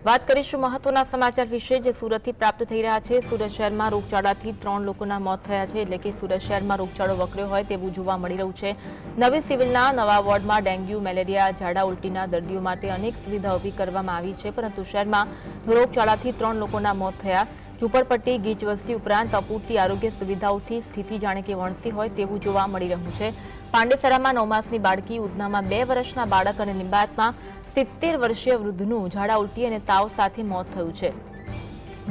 વાત કરીશું મહત્વના સમાચાર વિશે જે સુરતથી પ્રાપ્ત થઈ રહ્યા છે। સુરત શહેરમાં રોગચાળાથી 3 લોકોના મોત થયા છે, એટલે કે સુરત શહેરમાં રોગચાળો વકર્યો હોય તેવું જોવા મળી રહ્યું છે। નવી સિવિલના નવા વોર્ડમાં ડેન્ગ્યુ, મેલેરિયા, ઝાડા ઉલટીના દર્દીઓ માટે અનેક સુવિધા ઊભી કરવામાં આવી છે, પરંતુ શહેરમાં રોગચાળાથી 3 લોકોના મોત થયા। ઝૂંપડપટ્ટી, ગીચ વસ્તી ઉપરાંત અપૂરતી આરોગ્ય સુવિધાઓથી સ્થિતિ જાણે કે વણસી હોય તેવું જોવા મળી રહ્યું છે। પાંડેસરામાં 9 માસની બાળકી, ઉધનામાં 2 વર્ષના બાળક અને લીંબાયતમાં 70 વર્ષીય વૃદ્ધનું ઝાડા ઉલટી અને તાવ સાથે મોત થયું છે।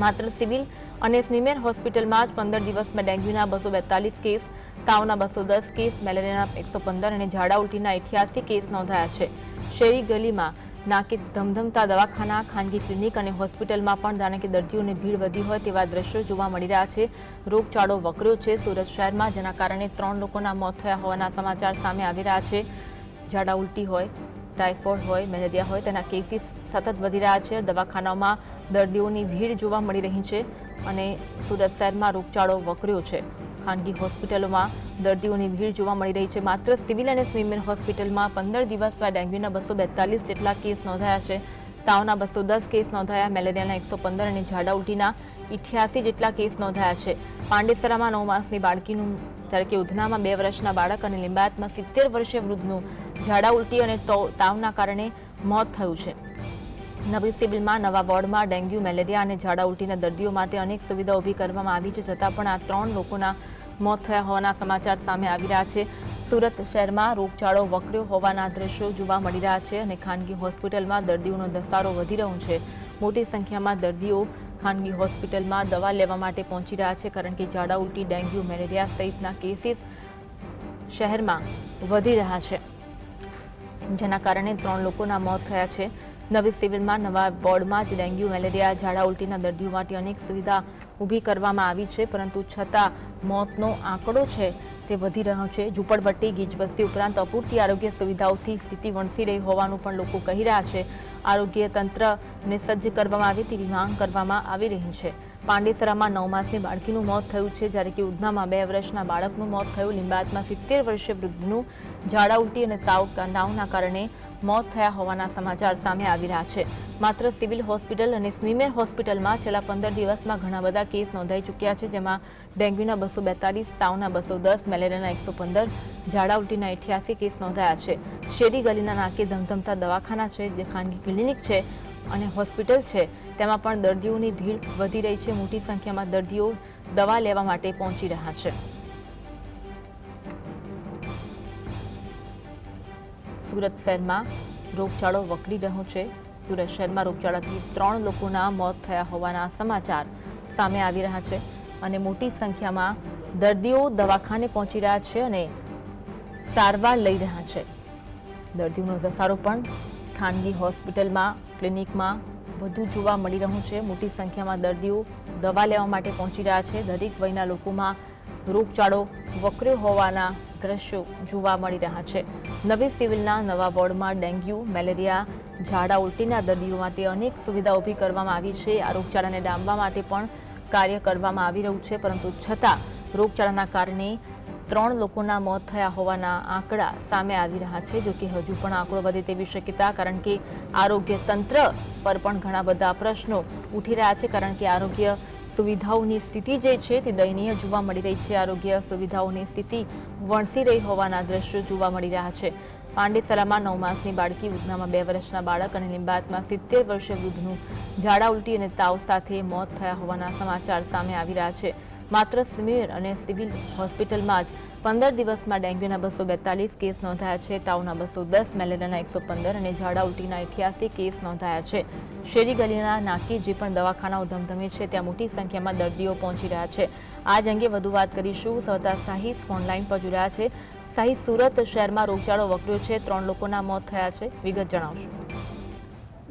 માત્ર સિવિલ અને સ્મીમેર હોસ્પિટલમાં જ 15 દિવસમાં ડેન્ગ્યુના 242 કેસ, તાવના 210 કેસ, મેલેરિયાના 115 અને ઝાડા ઉલટીના 88 કેસ નોંધાયા છે। શેરી ગલીમાં નાકે ધમધમતા દવાખાના, ખાનગી ક્લિનિક અને હોસ્પિટલમાં પણ જાણે કે દર્દીઓની ભીડ વધી હોય તેવા દ્રશ્યો જોવા મળી રહ્યા છે। રોગચાળો વકર્યો છે સુરત શહેરમાં, જેના કારણે 3 લોકોના મોત થયા હોવાના સમાચાર સામે આવી રહ્યા છે। ઝાડા ઉલટી હોય, ટાઇફોઇડ હોય, મેલેરિયા હોય તેના કેસીસ સતત વધી રહ્યા છે। દવાખાનાઓમાં દર્દીઓની ભીડ જોવા મળી રહી છે અને સુરત શહેરમાં રોગચાળો વકર્યો છે। ખાનગી હોસ્પિટલોમાં દર્દીઓની ભીડ જોવા મળી રહી છે। માત્ર સિવિલ અને સ્મીમેર હોસ્પિટલમાં 15 દિવસમાં ડેન્ગ્યુના 242 જેટલા કેસ નોંધાયા છે, તાવના 210 કેસ નોંધાયા, મેલેરિયાના 115 અને ઝાડા ઉલટીના 88 જેટલા કેસ નોંધાયા છે। પાંડેસરામાં 9 માસની બાળકીનું, જ્યારે કે ઉધનામાં 2 વર્ષના બાળક અને લીંબાયતમાં 70 વર્ષીય વૃદ્ધનું ઝાડા ઉલટી અને તાવના કારણે મોત થયું છે। નવી સિવિલમાં નવા વોર્ડમાં ડેન્ગ્યુ, મેલેરિયા અને ઝાડા ઉલટીના દર્દીઓ માટે અનેક સુવિધા ઊભી કરવામાં આવી છે, છતાં પણ આ 3 લોકોના મોત થયા હોવાના સમાચાર સામે આવી રહ્યા છે। સુરત શહેરમાં રોગચાળો વકર્યો હોવાના દ્રશ્યો જોવા મળી રહ્યા છે અને ખાનગી હોસ્પિટલમાં દર્દીઓનો ધસારો વધી રહ્યો છે। મોટી સંખ્યામાં દર્દીઓ ખાનગી હોસ્પિટલમાં દવા લેવા માટે પહોંચી રહ્યા છે, કારણ કે ઝાડા ઉલટી, ડેન્ગ્યુ, મેલેરિયા સહિતના કેસીસ શહેરમાં વધી રહ્યા છે, જેના કારણે 3 લોકોના મોત થયા છે। નવી સિવિલમાં નવા વોર્ડમાં જ ડેન્ગ્યુ, મેલેરિયા, ઝાડા ઉલટીના દર્દીઓ માટે અનેક સુવિધા ઊભી કરવામાં આવી છે, પરંતુ છતાં મોતનો આંકડો છે તે વધી રહ્યો છે। ઝૂંપડપટ્ટી, ગીચ વસ્તી ઉપરાંત અપૂરતી આરોગ્ય સુવિધાઓથી સ્થિતિ વણસી રહી હોવાનું પણ લોકો કહી રહ્યા છે। આરોગ્ય તંત્રને સજ્જ કરવામાં આવે તેવી માંગ કરવામાં આવી રહી છે। પાંડેસરામાં 9 માસની બાળકીનું મોત થયું છે, જ્યારે કે ઉધનામાં 2 વર્ષના બાળકનું મોત થયું, લીંબાયતમાં 70 વર્ષીય વૃદ્ધનું ઝાડા ઉલટી અને તાવના કારણે મોત થયા હોવાના સમાચાર સામે આવી રહ્યા છે। માત્ર સિવિલ હોસ્પિટલ અને સ્મીમેર હોસ્પિટલમાં છેલ્લા 15 દિવસમાં ઘણા બધા કેસ નોંધાઈ ચૂક્યા છે, જેમાં ડેન્ગ્યુના 242, તાવના 210, મેલેરિયાના 115, ઝાડા ઉલટીના 88 કેસ નોંધાયા છે। શેરી ગલીના નાકે ધમધમતા દવાખાના છે, જે ખાનગી ક્લિનિક છે અને હોસ્પિટલ છે, તેમાં પણ દર્દીઓની ભીડ વધી રહી છે। મોટી સંખ્યામાં દર્દીઓ દવા લેવા માટે પહોંચી રહ્યા છે। સુરત શહેરમાં રોગચાળો વકરી રહ્યો છે। સુરત શહેરમાં રોગચાળાથી 3 લોકોના મોત થયા હોવાના સમાચાર સામે આવી રહ્યા છે અને મોટી સંખ્યામાં દર્દીઓ દવાખાને પહોંચી રહ્યા છે અને સારવાર લઈ રહ્યા છે। દર્દીઓનો ધસારો પણ ખાનગી હોસ્પિટલમાં, ક્લિનિકમાં વધુ જોવા મળી રહ્યું છે। મોટી સંખ્યામાં દર્દીઓ દવા લેવા માટે પહોંચી રહ્યા છે। દરેક વયના લોકોમાં રોગચાળો વકર્યો હોવાના દ્રશ્યો જોવા મળી રહ્યા છે। નવી સિવિલના નવા વોર્ડમાં ડેન્ગ્યુ, મેલેરિયા, ઝાડા ઉલટીના દર્દીઓ માટે અનેક સુવિધા ઊભી કરવામાં આવી છે। આ રોગચાળાને ડામવા માટે પણ કાર્ય કરવામાં આવી રહ્યું છે, પરંતુ છતાં રોગચાળાના કારણે 3 લોકોના મોત થયા હોવાના આંકડા સામે આવી રહ્યા છે। જોકે હજુ પણ આંકડો વધે તેવી શક્યતા, કારણ કે આરોગ્ય તંત્ર પર પણ ઘણા બધા પ્રશ્નો ઉઠી રહ્યા છે, કારણ કે આરોગ્ય સુવિધાઓની સ્થિતિ જે છે તે દયનીય જોવા મળી રહી છે। આરોગ્ય સુવિધાઓની સ્થિતિ વણસી રહી હોવાના દ્રશ્યો જોવા મળી રહ્યા છે। પાંડેસરામાં 9 માસની બાળકી, ઉધનામાં 2 વર્ષના બાળક અને લીંબાયતમાં 70 વર્ષીય વૃદ્ધનું ઝાડા ઉલટી અને તાવ સાથે મોત થયા હોવાના સમાચાર સામે આવી રહ્યા છે। માત્ર સ્મીમેર અને સિવિલ હોસ્પિટલમાં જ 15 દિવસમાં ડેન્ગ્યુના 242 કેસ નોંધાયા છે, તાવના 210, મેલેરિયાના 115 અને ઝાડા ઉલટીના 88 કેસ નોંધાયા છે। શેરી ગલીના નાકે જે પણ દવાખાનાઓ ધમધમે છે, ત્યાં મોટી સંખ્યામાં દર્દીઓ પહોંચી રહ્યા છે। આજ અંગે વધુ વાત કરીશું, સહતા સાહિસ ફોનલાઈન પર જોડાયા છે। સાહિસ, સુરત શહેરમાં રોગચાળો વકર્યો છે, 3 લોકોના મોત થયા છે, વિગત જણાવશો?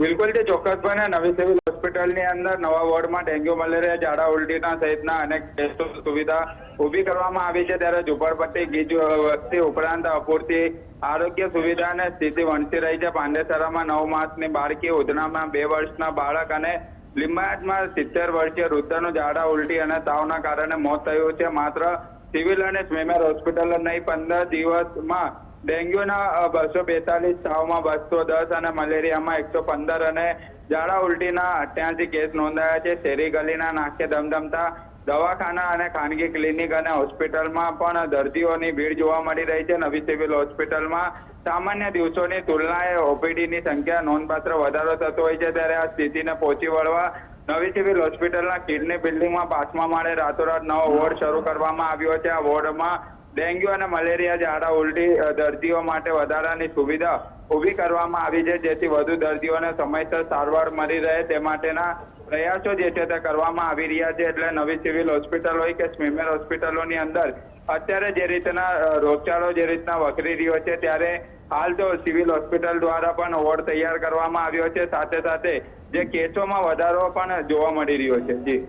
બિલકુલ જે ચોક્કસપણે નવી સિવિલ હોસ્પિટલની અંદર નવા વોર્ડમાં ડેન્ગ્યુ, મેલેરિયા, ઝાડા ઉલટીના સહિતના અનેક ટેસ્ટો સુવિધા ઊભી કરવામાં આવી છે, ત્યારે ઝૂંપડપટ્ટી, ગીચ વસ્તી ઉપરાંત અપૂરતી આરોગ્ય સુવિધા અને સ્થિતિ વણસી રહી છે। પાંડેસરામાં 9 માસની બાળકી, ઉધનામાં 2 વર્ષના બાળક અને લીંબાયતમાં 70 વર્ષીય વૃદ્ધનું ઝાડા ઉલટી અને તાવના કારણે મોત થયું છે। માત્ર સિવિલ અને સ્મીમેર હોસ્પિટલ નહીં, 15 દિવસમાં ડેન્ગ્યુના 242, તાવમાં 210 અને મલેરિયામાં 115 અને ઝાડા ઉલટીના 88 કેસ નોંધાયા છે। શેરી ગલીના નાકે ધમધમતા દવાખાના અને ખાનગી ક્લિનિક અને હોસ્પિટલમાં પણ દર્દીઓની ભીડ જોવા મળી રહી છે। નવી સિવિલ હોસ્પિટલમાં સામાન્ય દિવસોની તુલનાએ ઓપીડીની સંખ્યા નોંધપાત્ર વધારો થતો હોય છે, ત્યારે આ સ્થિતિને પહોંચી વળવા નવી સિવિલ હોસ્પિટલના કિડની બિલ્ડિંગમાં 5મા માળે રાતોરાત નવો વોર્ડ શરૂ કરવામાં આવ્યો છે। આ વોર્ડમાં ડેન્ગ્યુ અને મલેરિયા ઝાડા ઉલટી દર્દીઓ માટે વધારાની સુવિધા ઊભી કરવામાં આવી છે, જેથી વધુ દર્દીઓને સમયસર સારવાર મળી રહે તે માટેના પ્રયાસો જે છે તે કરવામાં આવી રહ્યા છે। એટલે નવી સિવિલ હોસ્પિટલ હોય કે સ્મીમેર હોસ્પિટલોની અંદર અત્યારે જે રીતના રોગચાળો જે રીતના વકરી રહ્યો છે, ત્યારે હાલ તો સિવિલ હોસ્પિટલ દ્વારા પણ વોર્ડ તૈયાર કરવામાં આવ્યો છે, સાથે સાથે જે કેસોમાં વધારો પણ જોવા મળી રહ્યો છે। જી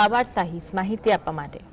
આભાર સાહિસ, માહિતી આપવા માટે।